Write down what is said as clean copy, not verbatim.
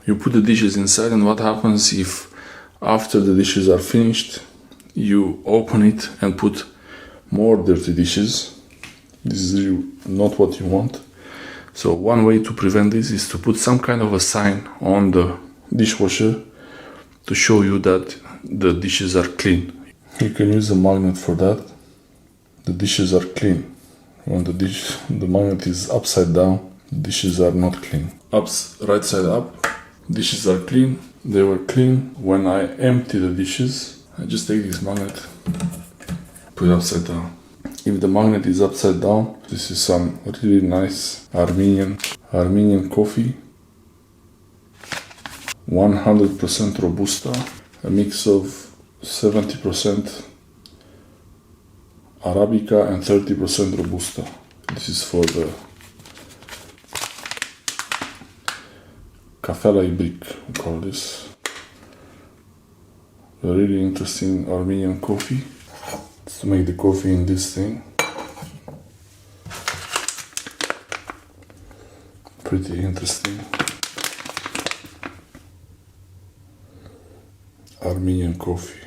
You put the dishes inside, and what happens if after the dishes are finished, you open it and put more dirty dishes? This is really not what you want. So one way to prevent this is to put some kind of a sign on the dishwasher to show you that the dishes are clean. You can use a magnet for that. The dishes are clean. When the magnet is upside down, the dishes are not clean. Right side up, dishes are clean. They were clean. When I empty the dishes, I just take this magnet, put it upside down. If the magnet is upside down, this is some really nice Armenian coffee. 100% Robusta, a mix of 70% Arabica and 30% Robusta. This is for the Café Ibrick, we call this. A really interesting Armenian coffee. It's to make the coffee in this thing. Pretty interesting. Armenian coffee.